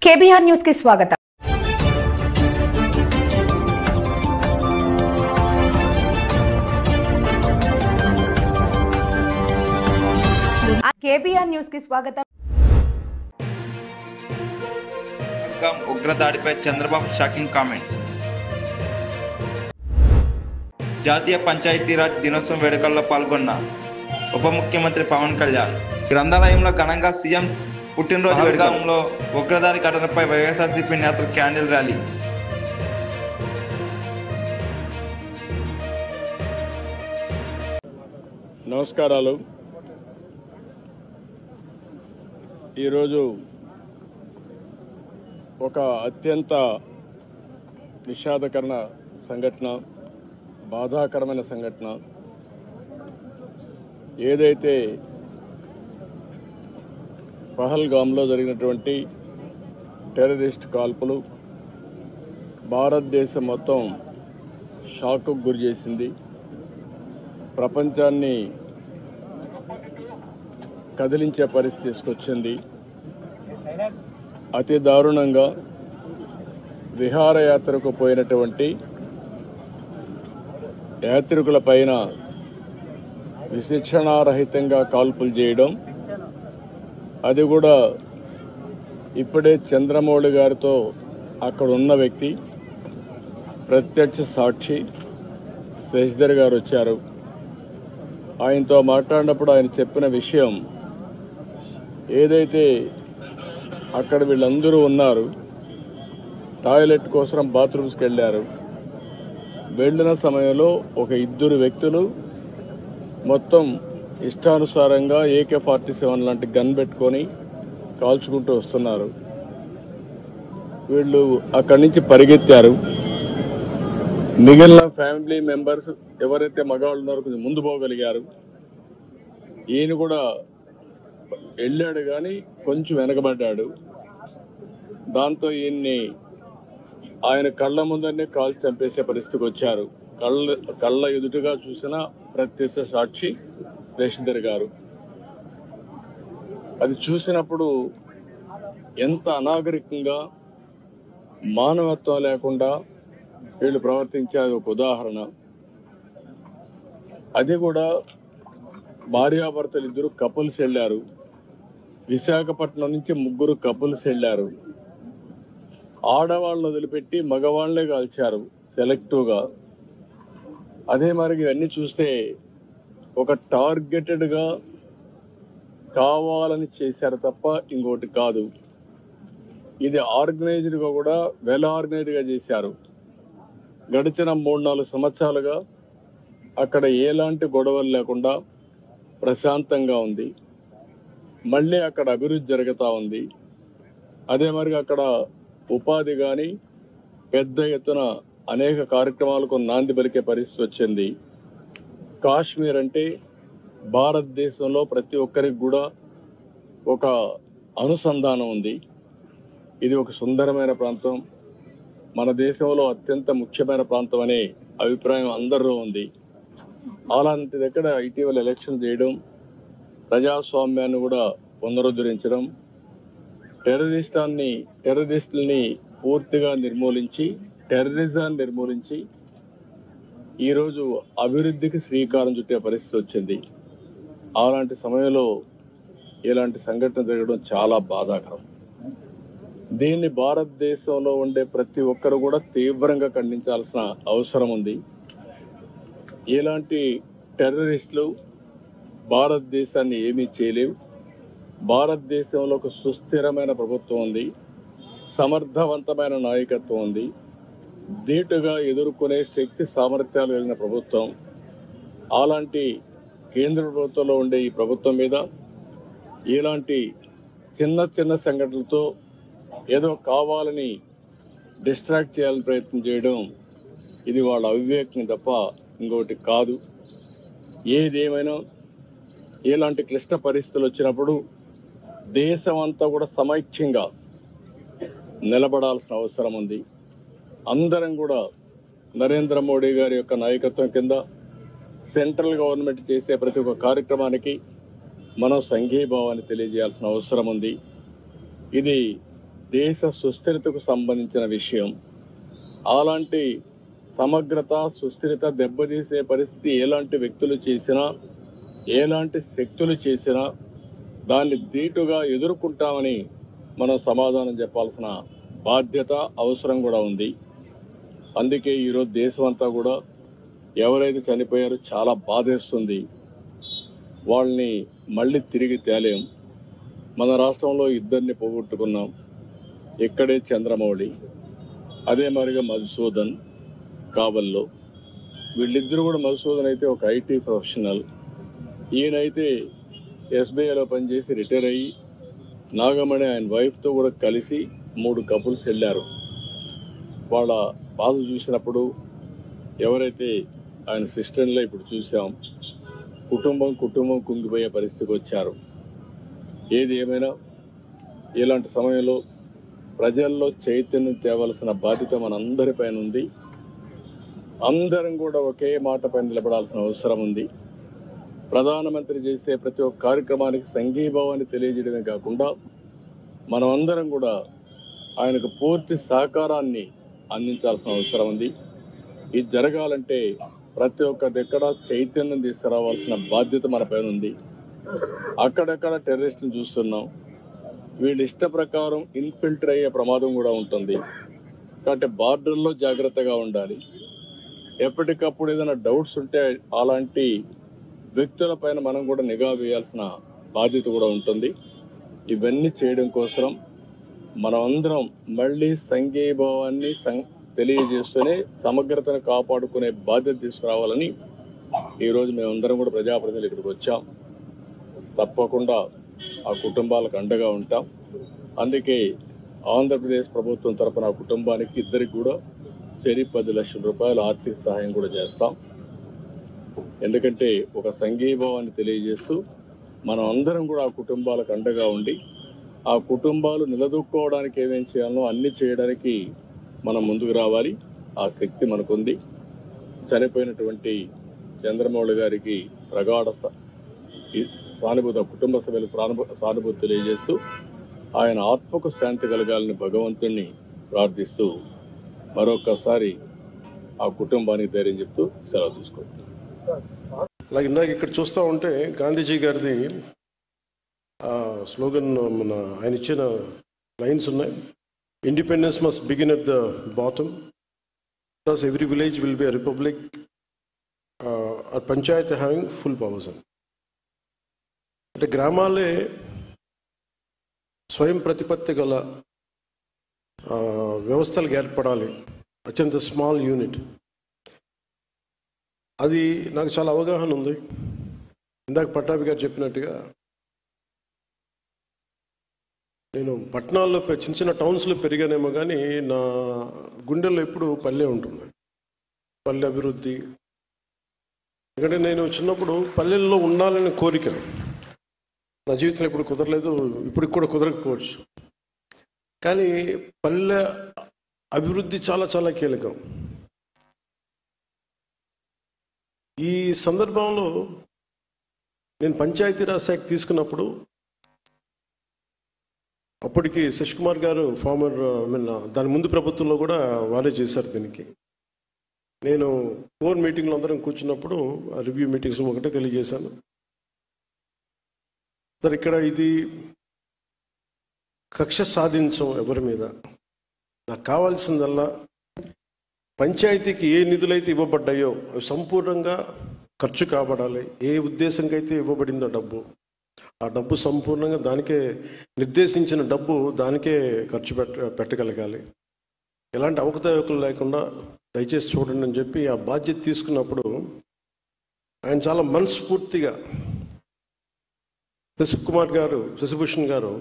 KBr news की स्वागत। KBr news की स्वागत। ఉగ్రదాడిపై చంద్రబాబు షాకింగ్ కామెంట్స్. జాతీయ పంచాయతీరాజ్ దినోత్సవం వేడుకల్లో పాల్గొన్న ఉప ముఖ్యమంత్రి పవన్ కళ్యాణ్ గ్రంథాలయంలో ఘనంగా సీఎం పుట్టినరోజు వేడుకల్లో ఉగ్రదాడి ఘటనపై వైఎస్ఆర్సీపీ నేతలు క్యాండిల్ ర్యాలీ. నమస్కారాలు. ఈరోజు ఒక అత్యంత విషాదకరణ సంఘటన, బాధాకరమైన సంఘటన. ఏదైతే పహల్గామ్లో జరిగినటువంటి టెర్రరిస్ట్ కాల్పులు భారతదేశం మొత్తం షాక్కు గురి చేసింది. ప్రపంచాన్ని కదిలించే పరిస్థితి తీసుకొచ్చింది. అతి దారుణంగా విహారయాత్రకు పోయినటువంటి యాత్రికుల పైన విశిక్షణారహితంగా కాల్పులు చేయడం, అది కూడా ఇప్పుడే చంద్రమౌళి గారితో అక్కడ ఉన్న వ్యక్తి, ప్రత్యక్ష సాక్షి శశిధర్ గారు వచ్చారు. ఆయనతో మాట్లాడినప్పుడు ఆయన చెప్పిన విషయం, ఏదైతే అక్కడ వీళ్ళందరూ ఉన్నారు, టాయిలెట్ కోసం బాత్రూమ్స్కి వెళ్లారు. వెళ్లిన సమయంలో ఒక ఇద్దరు వ్యక్తులు మొత్తం ఇష్టానుసారంగా AK-47 లాంటి గన్ పెట్టుకొని కాల్చుకుంటూ వస్తున్నారు. వీళ్ళు అక్కడి నుంచి పరిగెత్తారు. మిగిలిన ఫ్యామిలీ మెంబర్స్ ఎవరైతే మగవాళ్ళు ఉన్నారో కొంచెం ముందు పోగలిగారు. ఈయన కూడా వెళ్ళాడు కానీ కొంచెం వెనకబడ్డాడు. దాంతో ఈయన్ని ఆయన కళ్ళ ముందరనే కాల్చి చంపేసే పరిస్థితికి వచ్చారు. కళ్ళ ఎదుటిగా చూసిన ప్రత్యక్ష సాక్షి శశిధర్ గారు. అది చూసినప్పుడు ఎంత అనాగరికంగా, మానవత్వం లేకుండా వీళ్ళు ప్రవర్తించేది ఒక ఉదాహరణ. అది కూడా భార్యాభర్తలు ఇద్దరు కపుల్స్ వెళ్లారు. విశాఖపట్నం నుంచి ముగ్గురు కపుల్స్ వెళ్లారు. ఆడవాళ్ళను వదిలిపెట్టి మగవాళ్లే కాల్చారు సెలెక్టివ్గా. అదే మరి ఇవన్నీ చూస్తే ఒక టార్గెటెడ్ గా కావాలని చేశారు తప్ప ఇంకోటి కాదు. ఇది ఆర్గనైజ్డ్ గా కూడా వెల్ ఆర్గనైజ్డ్ గా చేశారు. గడిచిన 3-4 సంవత్సరాలుగా అక్కడ ఎలాంటి గొడవలు లేకుండా ప్రశాంతంగా ఉంది. మళ్ళీ అక్కడ అభివృద్ధి జరుగుతూ ఉంది. అదే మరి అక్కడ ఉపాధి కానీ పెద్ద ఎత్తున అనేక కార్యక్రమాలకు నాంది పలికే పరిస్థితి వచ్చింది. కాశ్మీర్ అంటే భారతదేశంలో ప్రతి ఒక్కరికి కూడా ఒక అనుసంధానం ఉంది. ఇది ఒక సుందరమైన ప్రాంతం, మన దేశంలో అత్యంత ముఖ్యమైన ప్రాంతం అనే అభిప్రాయం అందరిలో ఉంది. అలాంటి దగ్గర ఇటీవల ఎలక్షన్ చేయడం, ప్రజాస్వామ్యాన్ని కూడా పునరుద్ధరించడం, టెర్రరిస్టుల్ని పూర్తిగా నిర్మూలించి, టెర్రరిజాన్ని నిర్మూలించి ఈరోజు అభివృద్ధికి శ్రీకారం చుట్టే పరిస్థితి వచ్చింది. అలాంటి సమయంలో ఇలాంటి సంఘటన జరగడం చాలా బాధాకరం. దీన్ని భారతదేశంలో ఉండే ప్రతి ఒక్కరు కూడా తీవ్రంగా ఖండించాల్సిన అవసరం ఉంది. ఇలాంటి టెర్రరిస్టులు భారతదేశాన్ని ఏమీ చేయలేవు. భారతదేశంలో ఒక సుస్థిరమైన ప్రభుత్వం ఉంది, సమర్థవంతమైన నాయకత్వం ఉంది, ధీటుగా ఎదుర్కొనే శక్తి సామర్థ్యాలు కలిగిన ప్రభుత్వం. అలాంటి కేంద్ర ప్రభుత్వంలో ఉండే ఈ ప్రభుత్వం మీద ఇలాంటి చిన్న చిన్న సంఘటనలతో ఏదో కావాలని డిస్ట్రాక్ట్ చేయాలని ప్రయత్నం చేయడం, ఇది వాళ్ళ అవివేకం తప్ప ఇంకోటి కాదు. ఏదేమైనా ఇలాంటి క్లిష్ట పరిస్థితులు వచ్చినప్పుడు దేశం అంతా కూడా సమైక్యంగా నిలబడాల్సిన అవసరం ఉంది. అందరం కూడా నరేంద్ర మోడీ గారి యొక్క నాయకత్వం కింద సెంట్రల్ గవర్నమెంట్ చేసే ప్రతి ఒక్క కార్యక్రమానికి మనం సంఘీభావాన్ని తెలియజేయాల్సిన అవసరం ఉంది. ఇది దేశ సుస్థిరతకు సంబంధించిన విషయం. అలాంటి సమగ్రత, సుస్థిరత దెబ్బతీసే పరిస్థితి ఎలాంటి వ్యక్తులు చేసినా, ఎలాంటి శక్తులు చేసినా దాన్ని ధీటుగా ఎదుర్కొంటామని మనం సమాధానం చెప్పాల్సిన బాధ్యత, అవసరం కూడా ఉంది. అందుకే ఈరోజు దేశం అంతా కూడా ఎవరైతే చనిపోయారో చాలా బాధేస్తుంది. వాళ్ళని మళ్ళీ తిరిగి తేలేం. మన రాష్ట్రంలో ఇద్దరిని పోగొట్టుకున్నాం. ఇక్కడే చంద్రమౌళి, అదే మరిగా మధుసూదన్ కావల్లో. వీళ్ళిద్దరూ కూడా, మధుసూదన్ అయితే ఒక ఐటీ ప్రొఫెషనల్, ఈయనైతే ఎస్బీఐలో పనిచేసి రిటైర్ అయ్యి నాగమణి ఆయన వైఫ్తో కూడా కలిసి 3 కపుల్స్ వెళ్ళారు. వాళ్ళ బాధ చూసినప్పుడు ఎవరైతే ఆయన సిస్టర్లో ఇప్పుడు చూసాం, కుటుంబం కుంగిపోయే పరిస్థితికి వచ్చారు. ఏది ఏమైనా ఇలాంటి సమయంలో ప్రజల్లో చైతన్యం తేవలసిన బాధ్యత మనందరిపైన ఉంది. అందరం కూడా ఒకే మాట పైన నిలబడాల్సిన అవసరం ఉంది. ప్రధానమంత్రి చేసే ప్రతి ఒక్క కార్యక్రమానికి సంఘీభావాన్ని తెలియజేయడమే కాకుండా మనం అందరం కూడా ఆయనకు పూర్తి సహకారాన్ని అందించాల్సిన అవసరం ఉంది. ఇది జరగాలంటే ప్రతి ఒక్క దగ్గర చైతన్యం తీసుకురావాల్సిన బాధ్యత మన పైన ఉంది. అక్కడక్కడ టెర్రరిస్టులు చూస్తున్నాం. వీళ్ళ ఇష్ట ప్రకారం ఇన్ఫిల్టర్ అయ్యే ప్రమాదం కూడా ఉంటుంది. కాబట్టి బార్డర్లో జాగ్రత్తగా ఉండాలి. ఎప్పటికప్పుడు ఏదైనా డౌట్స్ ఉంటే అలాంటి వ్యక్తుల పైన మనం కూడా నిఘా వేయాల్సిన బాధ్యత కూడా ఉంటుంది. ఇవన్నీ చేయడం కోసం మనం అందరం మళ్ళీ సంఘీభావాన్ని తెలియజేస్తూనే సమగ్రతను కాపాడుకునే బాధ్యత తీసుకురావాలని ఈరోజు మేమందరం కూడా ప్రజాప్రతినిధులు ఇక్కడికి వచ్చాం. తప్పకుండా ఆ కుటుంబాలకు అండగా ఉంటాం. అందుకే ఆంధ్రప్రదేశ్ ప్రభుత్వం తరఫున ఆ కుటుంబానికి ఇద్దరికి కూడా 10 లక్షల రూపాయల ఆర్థిక సహాయం కూడా చేస్తాం. ఎందుకంటే ఒక సంఘీభావాన్ని తెలియజేస్తూ మనం అందరం కూడా ఆ కుటుంబాలకు అండగా ఉండి ఆ కుటుంబాలు నిలదొక్కుకోవడానికి ఏమేం చేయాలో అన్ని చేయడానికి మనం ముందుకు రావాలి. ఆ శక్తి మనకుంది. చనిపోయినటువంటి చంద్రమౌళి గారికి ప్రగాఢ సానుభూతి, కుటుంబ సభ్యులకు సానుభూతి తెలియజేస్తూ ఆయన ఆత్మకు శాంతి కలగాలని భగవంతుణ్ణి ప్రార్థిస్తూ మరొకసారి ఆ కుటుంబానికి ధైర్యం చెప్తూ సెలవు తీసుకుంటాం. అలాగే ఇందాక ఇక్కడ చూస్తూ ఉంటే గాంధీజీ గారిది స్లోగన్, ఆయన ఇచ్చిన లైన్స్ ఉన్నాయి. Independence must begin at the bottom, plus every village will be a republic, Panchayat having full powers. అంటే గ్రామాలే స్వయం ప్రతిపత్తి గల వ్యవస్థలకు ఏర్పడాలి. అత్యంత స్మాల్ యూనిట్. అది నాకు చాలా అవగాహన ఉంది. ఇందాక పట్టాభి గారు చెప్పినట్టుగా నేను పట్టణాల్లో చిన్న చిన్న టౌన్స్లో పెరిగానేమో కానీ నా గుండెల్లో ఎప్పుడు పల్లె ఉంటుంది. పల్లె అభివృద్ధి. ఎందుకంటే నేను చిన్నప్పుడు పల్లెల్లో ఉండాలనే కోరిక నా జీవితంలో ఎప్పుడు కుదరలేదు, ఇప్పుడు కూడా కుదరకపోవచ్చు. కానీ పల్లె అభివృద్ధి చాలా చాలా కీలకం. ఈ సందర్భంలో నేను పంచాయతీరాజ్ శాఖ తీసుకున్నప్పుడు అప్పటికి శశికుమార్ గారు ఫార్మర్ దాని ముందు ప్రభుత్వంలో కూడా వారే చేశారు. దీనికి నేను 4 మీటింగ్లు అందరం కూర్చున్నప్పుడు రివ్యూ మీటింగ్స్ ఒకటే తెలియజేశాను. సార్, ఇక్కడ ఇది కక్ష సాధించం ఎవరి మీద. నాకు కావాల్సిందల్లా పంచాయతీకి ఏ నిధులైతే ఇవ్వబడ్డాయో అవి సంపూర్ణంగా ఖర్చు కాబడాలి. ఏ ఉద్దేశంకైతే ఇవ్వబడిందో డబ్బు, ఆ డబ్బు సంపూర్ణంగా దానికే నిర్దేశించిన డబ్బు దానికే ఖర్చు పెట్టగలగాలి. ఎలాంటి అవకతవకలు లేకుండా దయచేసి చూడండి అని చెప్పి ఆ బాధ్యత తీసుకున్నప్పుడు ఆయన చాలా మనస్ఫూర్తిగా, శశిభూషణ్ గారు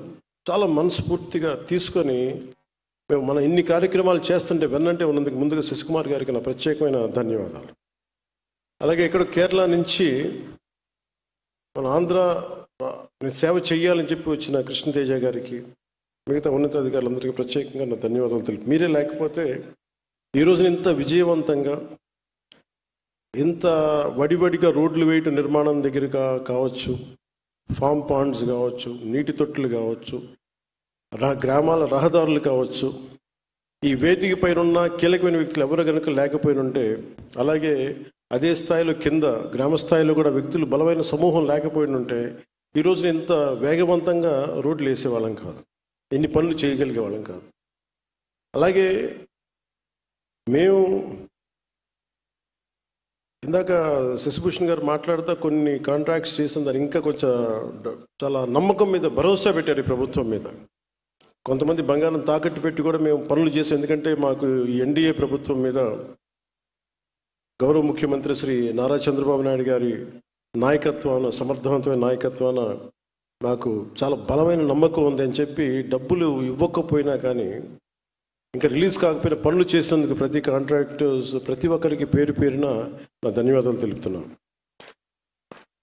చాలా మనస్ఫూర్తిగా తీసుకొని మేము మనం ఇన్ని కార్యక్రమాలు చేస్తుంటే వెన్నంటే ఉన్నందుకు ముందుగా శశికుమార్ గారికి నా ప్రత్యేకమైన ధన్యవాదాలు. అలాగే ఇక్కడ కేరళ నుంచి మన ఆంధ్ర సేవ చేయాలని చెప్పి వచ్చిన కృష్ణతేజ గారికి, మిగతా ఉన్నతాధికారులందరికీ ప్రత్యేకంగా నా ధన్యవాదాలు తెలుపు. మీరే లేకపోతే ఈరోజున ఇంత విజయవంతంగా, ఇంత వడివడిగా రోడ్లు వేయటం నిర్మాణం దగ్గర కావచ్చు, ఫామ్ పాండ్స్ కావచ్చు, నీటి తొట్టులు కావచ్చు, గ్రామాల రహదారులు కావచ్చు, ఈ వేదిక పైన ఉన్న కీలకమైన వ్యక్తులు ఎవరు కనుక లేకపోయినుంటే, అలాగే అదే స్థాయిలో కింద గ్రామ స్థాయిలో కూడా వ్యక్తులు బలమైన సమూహం లేకపోయినుంటే ఈరోజు ఇంత వేగవంతంగా రోడ్లు వేసేవాళ్ళం కాదు, ఎన్ని పనులు చేయగలిగే వాళ్ళం కాదు. అలాగే మేము ఇందాక శశిభూషణ్ గారు మాట్లాడుతూ కొన్ని కాంట్రాక్ట్స్ చేసిన దాన్ని ఇంకా కొంచెం చాలా నమ్మకం మీద భరోసా పెట్టారు ఈ ప్రభుత్వం మీద. కొంతమంది బంగారం తాకట్టు పెట్టి కూడా మేము పనులు చేసాం. ఎందుకంటే మాకు ఈ ఎన్డీఏ ప్రభుత్వం మీద గౌరవ ముఖ్యమంత్రి శ్రీ నారా చంద్రబాబు నాయుడు గారి నాయకత్వాన, సమర్థవంతమైన నాయకత్వాన నాకు చాలా బలమైన నమ్మకం ఉంది అని చెప్పి డబ్బులు ఇవ్వకపోయినా కానీ, ఇంకా రిలీజ్ కాకపోయినా పనులు చేసినందుకు ప్రతి కాంట్రాక్టర్స్ ప్రతి ఒక్కరికి పేరు పేరున నా ధన్యవాదాలు తెలుపుతున్నాను.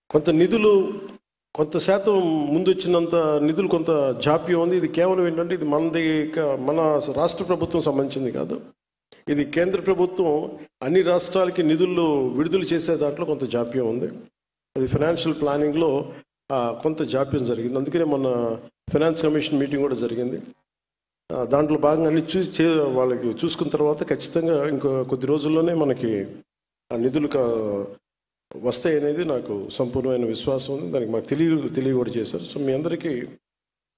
కొంత నిధులు కొంత శాతం ముందు వచ్చినంత నిధులు కొంత జాప్యం ఉంది. ఇది కేవలం ఏంటంటే ఇది మన రాష్ట్ర ప్రభుత్వం సంబంధించింది కాదు, ఇది కేంద్ర ప్రభుత్వం అన్ని రాష్ట్రాలకి నిధులు విడుదల చేసే దాంట్లో కొంత జాప్యం ఉంది. అది ఫైనాన్షియల్ ప్లానింగ్లో కొంత జాప్యం జరిగింది. అందుకనే మన ఫైనాన్స్ కమిషన్ మీటింగ్ కూడా జరిగింది. దాంట్లో భాగంగా అన్ని వాళ్ళకి చూసుకున్న తర్వాత ఖచ్చితంగా ఇంకో కొద్ది రోజుల్లోనే మనకి ఆ నిధులు వస్తాయి అనేది నాకు సంపూర్ణమైన విశ్వాసం ఉంది. దానికి మాకు తెలియ కూడా చేశారు. సో మీ అందరికీ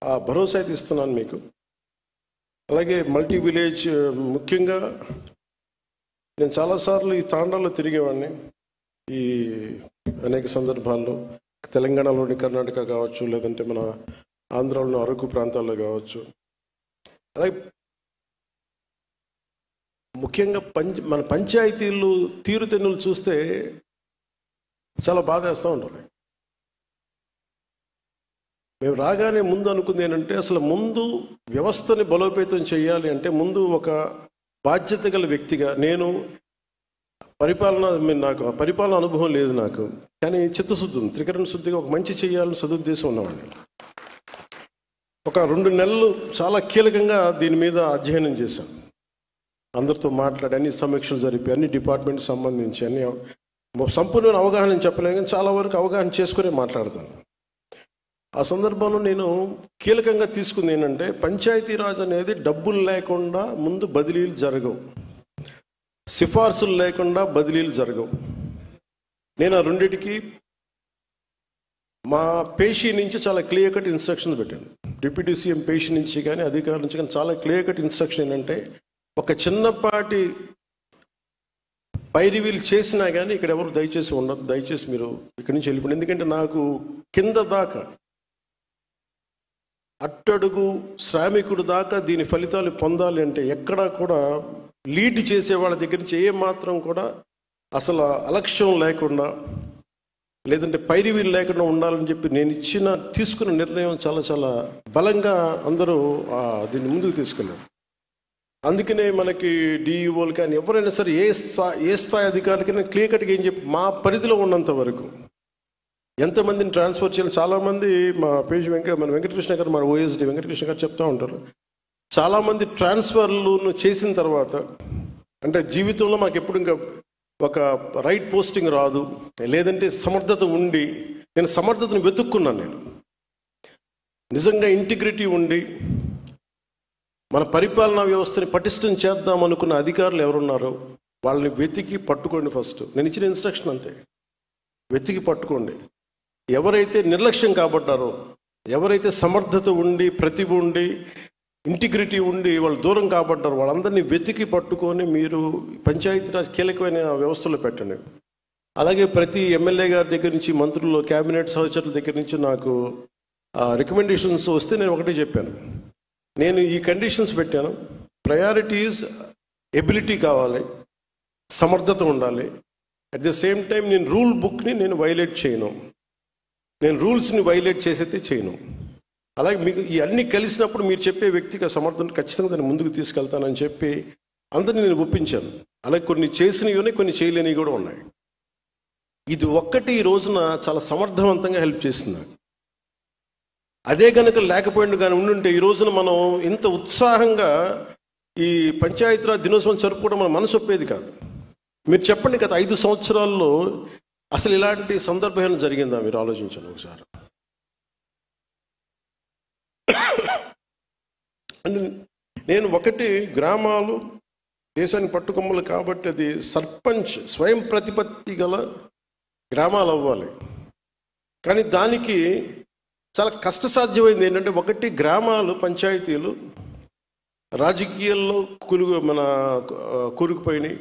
ఆ భరోసా అయితే ఇస్తున్నాను మీకు. అలాగే మల్టీ విలేజ్, ముఖ్యంగా నేను చాలాసార్లు ఈ తాండాల్లో తిరిగేవాడిని ఈ అనేక సందర్భాల్లో. తెలంగాణలోని కర్ణాటక కావచ్చు, లేదంటే మన ఆంధ్రాలోని అరకు ప్రాంతాల్లో కావచ్చు. అలాగే ముఖ్యంగా మన పంచాయతీలు తీరుతెన్నులు చూస్తే చాలా బాధేస్తూ ఉంటారు. మేము రాగానే ముందు అనుకుంది ఏంటంటే, అసలు ముందు వ్యవస్థని బలోపేతం చేయాలి అంటే ముందు ఒక బాధ్యత గల వ్యక్తిగా నేను నాకు పరిపాలన అనుభవం లేదు నాకు, కానీ చిత్తశుద్ధి ఉంది, త్రికరణ శుద్ధిగా ఒక మంచి చేయాలని సదుద్దేశం ఉన్నవాడిని. ఒక 2 నెలలు చాలా కీలకంగా దీని మీద అధ్యయనం చేశాను. అందరితో మాట్లాడి అన్ని సమీక్షలు జరిపి అన్ని డిపార్ట్మెంట్కి సంబంధించి అన్ని సంపూర్ణమైన అవగాహన చెప్పలేను, కానీ చాలా వరకు అవగాహన చేసుకునే మాట్లాడతాను. ఆ సందర్భంలో నేను కీలకంగా తీసుకుంది ఏంటంటే, పంచాయతీరాజ్ అనేది డబ్బులు లేకుండా ముందు బదిలీలు జరగవు, సిఫార్సులు లేకుండా బదిలీలు జరగవు. నేను ఆ రెండిటికి మా పేషీ నుంచి చాలా క్లియర్ కట్ ఇన్స్ట్రక్షన్స్ పెట్టాను. డిప్యూటీ సీఎం పేషీ నుంచి కానీ అధికారుల నుంచి కానీ చాలా క్లియర్ కట్ ఇన్స్ట్రక్షన్ ఏంటంటే, ఒక చిన్నపాటి పైరివీలు చేసినా కానీ ఇక్కడ ఎవరు దయచేసి ఉండదు, దయచేసి మీరు ఇక్కడి నుంచి వెళ్ళిపోండి. ఎందుకంటే నాకు కింద దాకా అట్టడుగు శ్రామికుడు దాకా దీని ఫలితాలు పొందాలి అంటే ఎక్కడా కూడా లీడ్ చేసే వాళ్ళ దగ్గర నుంచి ఏ మాత్రం కూడా అసలు అలక్ష్యం లేకుండా, లేదంటే పైరివీలు లేకుండా ఉండాలని చెప్పి నేను తీసుకున్న నిర్ణయం చాలా చాలా బలంగా అందరూ దీన్ని ముందుకు తీసుకెళ్ళారు. అందుకనే మనకి డిఈఓలు కానీ ఎవరైనా సరే ఏ స్థాయి అధికారులకైనా క్లియర్ కట్గా ఏం చెప్పి మా పరిధిలో ఉన్నంత వరకు ఎంతమందిని ట్రాన్స్ఫర్ చేయాలి. చాలామంది మా పేజ్ మన వెంకటకృష్ణ గారు, మన ఓఎస్డి వెంకటకృష్ణ గారు చెప్తూ ఉంటారు, చాలామంది ట్రాన్స్ఫర్లు చేసిన తర్వాత అంటే జీవితంలో మాకు ఎప్పుడు ఇంకా ఒక రైట్ పోస్టింగ్ రాదు, లేదంటే సమర్థత ఉండి, నేను సమర్థతను వెతుక్కున్నాను. నేను నిజంగా ఇంటిగ్రిటీ ఉండి మన పరిపాలనా వ్యవస్థని పటిష్టం చేద్దాం అనుకున్న అధికారులు ఎవరున్నారో వాళ్ళని వెతికి పట్టుకోండి. ఫస్ట్ నేను ఇచ్చిన ఇన్స్ట్రక్షన్ అంతే, వెతికి పట్టుకోండి. ఎవరైతే నిర్లక్ష్యం కాబట్టారో, ఎవరైతే సమర్థత ఉండి, ప్రతిభ ఉండి, ఇంటిగ్రిటీ ఉండి వాళ్ళు దూరం కాబట్టారో వాళ్ళందరినీ వెతికి పట్టుకొని మీరు పంచాయతీరాజ్ కీలకమైన వ్యవస్థలో పెట్టండి. అలాగే ప్రతి ఎమ్మెల్యే గారి దగ్గర నుంచి, మంత్రులు, క్యాబినెట్ సహచరుల దగ్గర నుంచి నాకు రికమెండేషన్స్ వస్తే నేను ఒకటే చెప్పాను, నేను ఈ కండిషన్స్ పెట్టాను. ప్రయారిటీస్ ఎబిలిటీ కావాలి, సమర్థత ఉండాలి. అట్ ద సేమ్ టైం నేను రూల్ బుక్ని నేను వైలేట్ చేయను, నేను రూల్స్ని వైలేట్ చేసైతే చేయను. అలాగే మీకు ఈ అన్నీ కలిసినప్పుడు మీరు చెప్పే వ్యక్తికి సమర్థన ఖచ్చితంగా దాన్ని ముందుకు తీసుకెళ్తానని చెప్పి అందరినీ నేను ఒప్పించాను. అలాగే కొన్ని చేసినవి ఉన్నాయి, కొన్ని చేయలేనివి కూడా ఉన్నాయి. ఇది ఒక్కటి ఈ రోజున చాలా సమర్థవంతంగా హెల్ప్ చేస్తుంది. అదే కనుక లేకపోయింది కానీ ఉండుంటే ఈ రోజున మనం ఇంత ఉత్సాహంగా ఈ పంచాయతీరాజ్ దినోత్సవం జరుపుకోవడం మన మనసు ఒప్పేది కాదు. మీరు చెప్పండి, గత 5 సంవత్సరాల్లో అసలు ఇలాంటి సందర్భం జరిగిందా? మీరు ఆలోచించండి ఒకసారి. అంటే నేను ఒకటి, గ్రామాలు దేశానికి పట్టుకొమ్మలు కాబట్టి అది సర్పంచ్ స్వయం ప్రతిపత్తి గల గ్రామాలు అవ్వాలి. కానీ దానికి చాలా కష్టసాధ్యమైంది ఏంటంటే, ఒకటి గ్రామాలు పంచాయతీలు రాజకీయాల్లో కూరుకుపోయినాయి,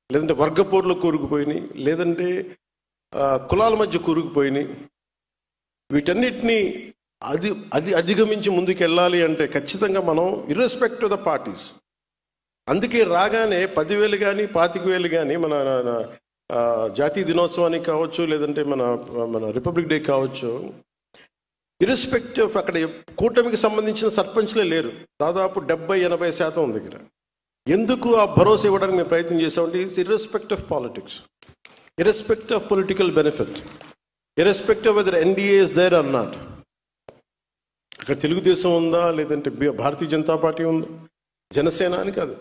లేదంటే వర్గపోరులో కూరుకుపోయినాయి, లేదంటే కులాల మధ్య కూరుకుపోయినాయి. వీటన్నిటినీ అధిగమించి ముందుకు వెళ్ళాలి అంటే ఖచ్చితంగా మనం ఇర్రెస్పెక్ట్ ఆఫ్ ద పార్టీస్, అందుకే రాగానే 10,000 కానీ 25,000 కానీ మన జాతీయ దినోత్సవానికి కావచ్చు, లేదంటే మన రిపబ్లిక్ డే కావచ్చు, ఇర్రెస్పెక్టివ్ ఆఫ్ అక్కడ కూటమికి సంబంధించిన సర్పంచ్లే లేరు. దాదాపు 70-80% దగ్గర. ఎందుకు ఆ భరోసా ఇవ్వడానికి మేము ప్రయత్నం చేసామంటే, it's irrespective of politics, irrespective of political benefit, irrespective of whether NDA is there or not. అక్కడ తెలుగుదేశం ఉందా, లేదంటే భారతీయ జనతా పార్టీ ఉందా, జనసేన అని కాదు,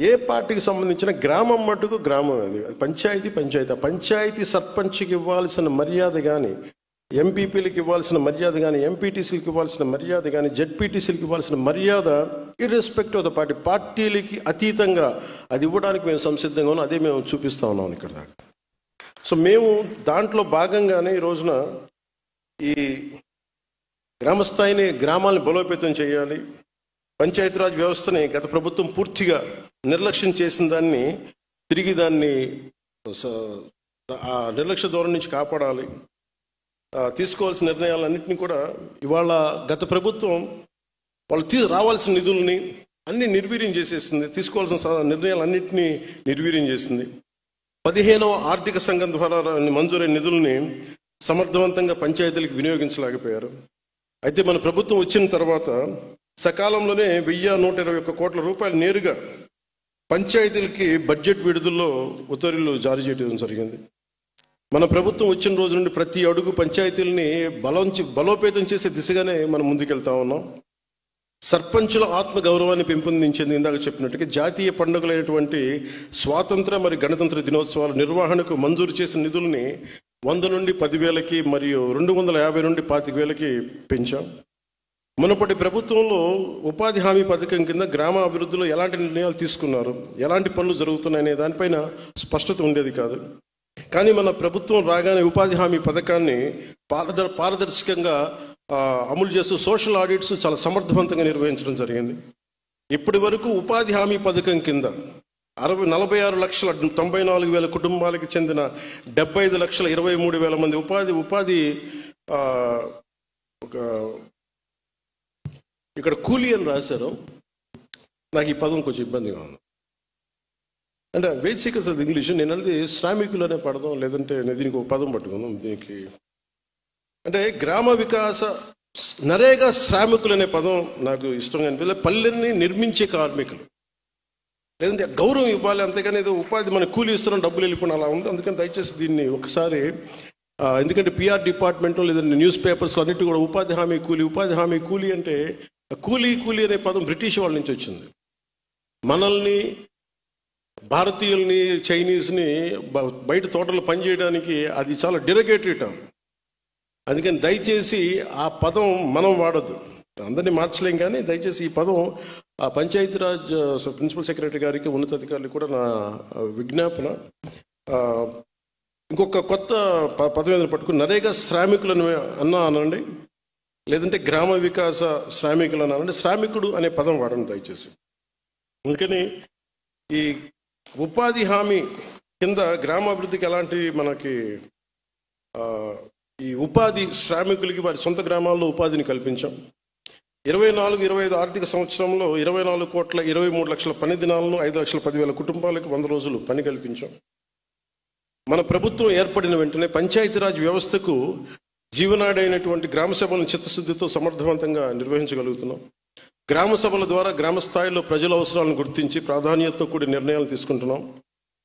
ఏ పార్టీకి సంబంధించిన గ్రామం మటుకు గ్రామం. అది పంచాయతీ సర్పంచ్కి ఇవ్వాల్సిన మర్యాద కానీ, ఎంపీపీలకు ఇవ్వాల్సిన మర్యాద కానీ, ఎంపీటీసీలకు ఇవ్వాల్సిన మర్యాద కానీ, జెడ్పీటీసీలకు ఇవ్వాల్సిన మర్యాద ఇర్రెస్పెక్ట్ ఆఫ్ ద పార్టీలకి అతీతంగా అది ఇవ్వడానికి మేము సంసిద్ధంగా ఉన్నాం. అదే మేము చూపిస్తా ఉన్నాం ఇక్కడ దాకా. సో మేము దాంట్లో భాగంగానే ఈ రోజున ఈ గ్రామస్థాయిని, గ్రామాలను బలోపేతం చేయాలి. పంచాయతీరాజ్ వ్యవస్థని గత ప్రభుత్వం పూర్తిగా నిర్లక్ష్యం చేసిన దాన్ని తిరిగి దాన్ని ఆ నిర్లక్ష్య ధోరణి నుంచి కాపాడాలి. తీసుకోవాల్సిన నిర్ణయాలన్నింటినీ కూడా ఇవాళ గత ప్రభుత్వం వాళ్ళు రావాల్సిన నిధుల్ని అన్ని నిర్వీర్యం చేసేసింది. తీసుకోవాల్సిన నిర్ణయాలన్నింటినీ నిర్వీర్యం చేసింది. 15వ ఆర్థిక సంఘం ద్వారా మంజూరైన నిధుల్ని సమర్థవంతంగా పంచాయతీలకు వినియోగించలేకపోయారు. అయితే మన ప్రభుత్వం వచ్చిన తర్వాత సకాలంలోనే 1,121 కోట్ల రూపాయలు నేరుగా పంచాయతీలకి బడ్జెట్ విడుదలలో ఉత్తర్వులు జారీ చేయడం జరిగింది. మన ప్రభుత్వం వచ్చిన రోజు నుండి ప్రతి అడుగు పంచాయతీలని బలోపేతం చేసే దిశగానే మనం ముందుకెళ్తా ఉన్నాం. సర్పంచుల ఆత్మ గౌరవాన్ని పెంపొందించేది ఇందాక చెప్పినట్టుగా జాతీయ పండుగలైనటువంటి స్వాతంత్ర మరియు గణతంత్ర దినోత్సవాల నిర్వహణకు మంజూరు చేసిన నిధుల్ని 100 నుండి 10,000కి మరియు 250 నుండి 25,000కి పెంచాం. మునుపటి ప్రభుత్వంలో ఉపాధి హామీ పథకం కింద గ్రామ అభివృద్ధిలో ఎలాంటి నిర్ణయాలు తీసుకున్నారు, ఎలాంటి పనులు జరుగుతున్నాయనే దానిపైన స్పష్టత ఉండేది కాదు. కానీ మన ప్రభుత్వం రాగానే ఉపాధి హామీ పథకాన్ని పారదర్శకంగా అమలు చేస్తూ సోషల్ ఆడిట్స్ చాలా సమర్థవంతంగా నిర్వహించడం జరిగింది. ఇప్పటి వరకు ఉపాధి హామీ పథకం కింద 46,94,000 కుటుంబాలకు చెందిన 75,23,000 మంది ఉపాధి ఇక్కడ కూలీ అని రాశారు. నాకు ఈ పదం కొంచెం ఇబ్బందిగా ఉంది. అంటే వేజ్ సీకర్స్ అది ఇంగ్లీష్, నేను అనేది శ్రామికులు అనే పడదాం, లేదంటే దీనికి ఒక పదం పట్టుకుందాం. దీనికి అంటే గ్రామ వికాస నరేగా శ్రామికులు అనే పదం నాకు ఇష్టంగా అనిపించలే. పల్లెల్ని నిర్మించే కార్మికులు, లేదంటే గౌరవం ఇవ్వాలి, అంతేగాని ఏదో ఉపాధి మన కూలీ ఇస్తున్నాం డబ్బులు వెళ్ళిపోయిన అలా ఉంది. అందుకని దయచేసి దీన్ని ఒకసారి, ఎందుకంటే పిఆర్ డిపార్ట్మెంట్లో లేదంటే న్యూస్ పేపర్స్లో అన్నిటి కూడా ఉపాధి హామీ కూలీ అంటే కూలీ అనే పదం బ్రిటిష్ వాళ్ళ నుంచి వచ్చింది. మనల్ని భారతీయుల్ని చైనీస్ని బయట తోటలో పనిచేయడానికి అది చాలా డిరగేటరీ టర్మ్. అందుకని దయచేసి ఆ పదం మనం వాడద్దు. అందరినీ మార్చలేం, కానీ దయచేసి ఈ పదం ఆ పంచాయతీరాజ్ ప్రిన్సిపల్ సెక్రటరీ గారికి, ఉన్నతాధికారులకు కూడా నా విజ్ఞాపన. ఇంకొక కొత్త పదం ఏదైనా పట్టుకుని నరేగా శ్రామికులను అనండి, లేదంటే గ్రామ వికాస శ్రామికులు అనండి. శ్రామికుడు అనే పదం వాడండి దయచేసి. అందుకని ఈ ఉపాధి హామీ కింద గ్రామాభివృద్ధికి ఎలాంటి మనకి ఈ ఉపాధి శ్రామికులకి వారి సొంత గ్రామాల్లో ఉపాధిని కల్పించాం. 24-25 ఆర్థిక సంవత్సరంలో 24,23,00,000 పని దినాలను 5,10,000 కుటుంబాలకు 100 రోజులు పని కల్పించాం. మన ప్రభుత్వం ఏర్పడిన వెంటనే పంచాయతీరాజ్ వ్యవస్థకు జీవనాడైనటువంటి గ్రామ సభలను చిత్తశుద్ధితో సమర్థవంతంగా నిర్వహించగలుగుతున్నాం. గ్రామ సభల ద్వారా గ్రామ స్థాయిలో ప్రజల అవసరాలను గుర్తించి ప్రాధాన్యతతో కూడి నిర్ణయాలు తీసుకుంటున్నాం.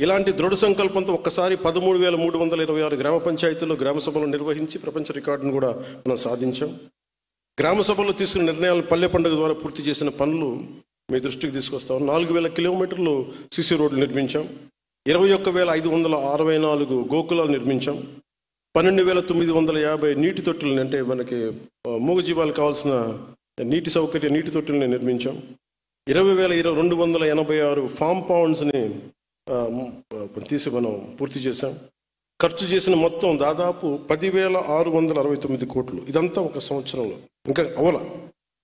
ఇలాంటి దృఢ సంకల్పంతో ఒక్కసారి 13,326 గ్రామ పంచాయతీల్లో గ్రామ సభలు నిర్వహించి ప్రపంచ రికార్డును కూడా మనం సాధించాం. గ్రామ సభల్లో తీసుకున్న నిర్ణయాలు పల్లె పండుగ ద్వారా పూర్తి చేసిన పనులు మీ దృష్టికి తీసుకొస్తాం. 4,000 కిలోమీటర్లు సిసి రోడ్లు నిర్మించాం. 21,564 గోకులాలు నిర్మించాం. 12,950 నీటి తొట్టులను, అంటే మనకి మూగజీవాలు కావాల్సిన నీటి తొట్టుల్ని నిర్మించాం. 20,286 ఫామ్ పౌండ్స్ని తీసి మనం పూర్తి చేశాం. ఖర్చు చేసిన మొత్తం దాదాపు 10,669 కోట్లు. ఇదంతా ఒక సంవత్సరంలో, ఇంకా అవల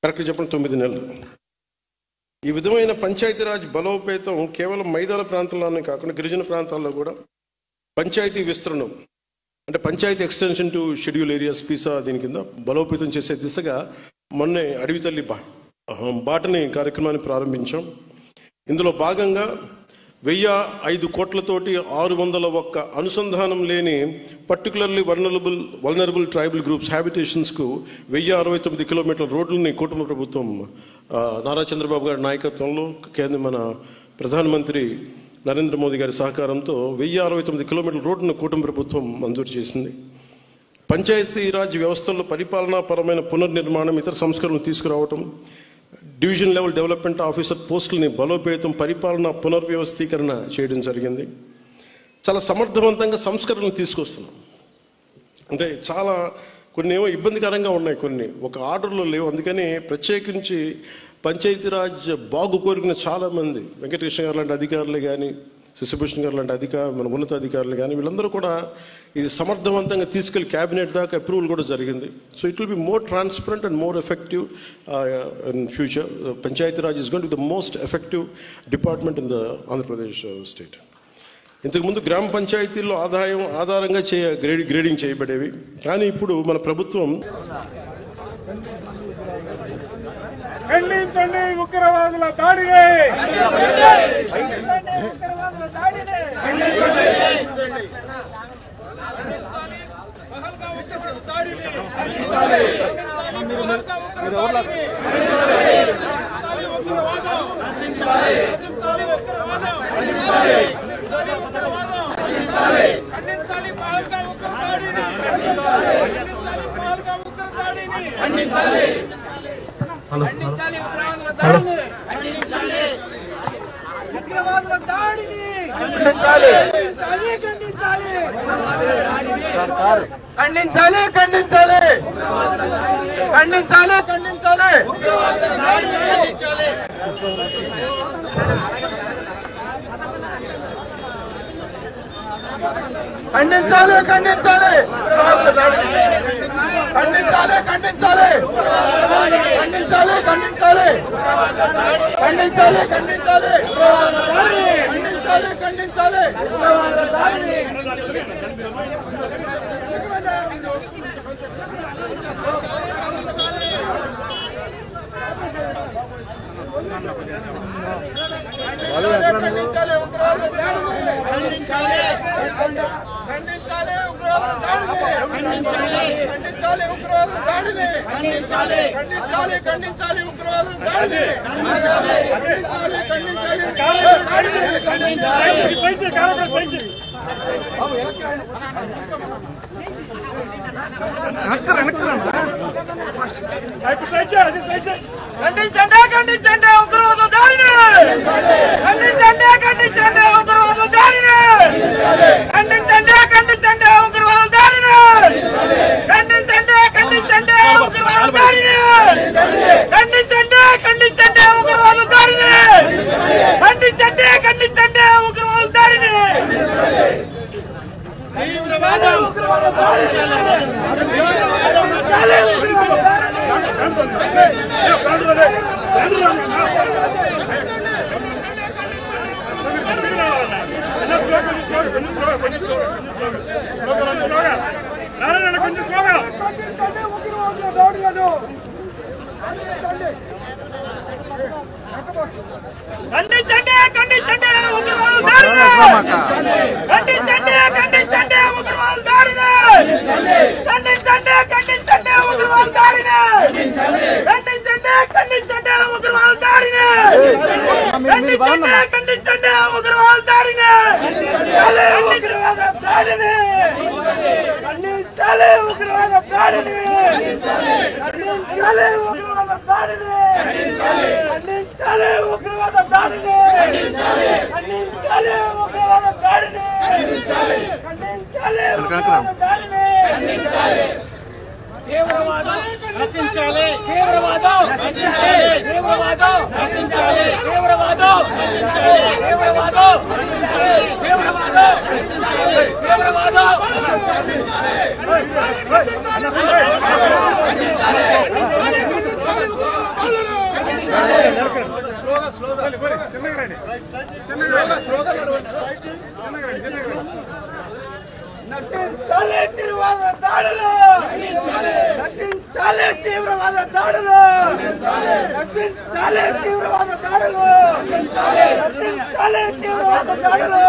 కరెక్ట్గా చెప్పండి 9 నెలలు. ఈ విధమైన పంచాయతీరాజ్ బలోపేతం కేవలం మైదాన ప్రాంతాల్లోనే కాకుండా గిరిజన ప్రాంతాల్లో కూడా పంచాయతీ విస్తరణం అంటే panchayat extension to schedule areas PESA దీని కింద బలోపేతం చేసే దిశగా మొన్నే అడవి తల్లి బాటని కార్యక్రమాన్ని ప్రారంభించాం. ఇందులో భాగంగా 1,005 కోట్లతోటి 601 అనుసంధానం లేని పర్టికులర్లీ వల్నరబుల్ ట్రైబల్ గ్రూప్స్ హ్యాబిటేషన్స్కు 1,069 కిలోమీటర్ల రోడ్లని కుటుంబ ప్రభుత్వం నారా చంద్రబాబు గారి నాయకత్వంలో మన ప్రధానమంత్రి నరేంద్ర మోదీ గారి సహకారంతో 1,069 కిలోమీటర్ల రోడ్డును కూటమి ప్రభుత్వం మంజూరు చేసింది. పంచాయతీరాజ్ వ్యవస్థల్లో పరిపాలనాపరమైన పునర్నిర్మాణం, ఇతర సంస్కరణలు తీసుకురావటం, డివిజన్ లెవెల్ డెవలప్మెంట్ ఆఫీసర్ పోస్టులని బలోపేతం, పరిపాలన పునర్వ్యవస్థీకరణ చేయడం జరిగింది. చాలా సమర్థవంతంగా సంస్కరణలు తీసుకొస్తున్నాం. అంటే చాలా కొన్ని ఏమో ఇబ్బందికరంగా ఉన్నాయి, కొన్ని ఒక ఆర్డర్లో లేవు. అందుకని ప్రత్యేకించి పంచాయతీరాజ్ బాగు కోరుకున్న చాలామంది వెంకటకృష్ణ గారు లాంటి అధికారులు కానీ, శశిభూషణ్ గారు లాంటి మన ఉన్నత అధికారులు కానీ వీళ్ళందరూ కూడా ఇది సమర్థవంతంగా తీసుకెళ్లి క్యాబినెట్ దాకా అప్రూవల్ కూడా జరిగింది. So it will be more transparent and more effective in future. Panchayati Raj is going to the most effective department in the Andhra Pradesh state. ఇంతకుముందు గ్రామ పంచాయతీల్లో ఆధారంగా గ్రేడింగ్ చేయబడేవి. కానీ ఇప్పుడు మన ప్రభుత్వం ఖండించండి ఉగ్రవాదుల దాడిని, నశించాలి తీవ్రవాద దాడులు, నశించాలి తీవ్రవాద దాడులు, నశించాలి తీవ్రవాద దాడులు, నశించాలి తీవ్రవాద దాడులు.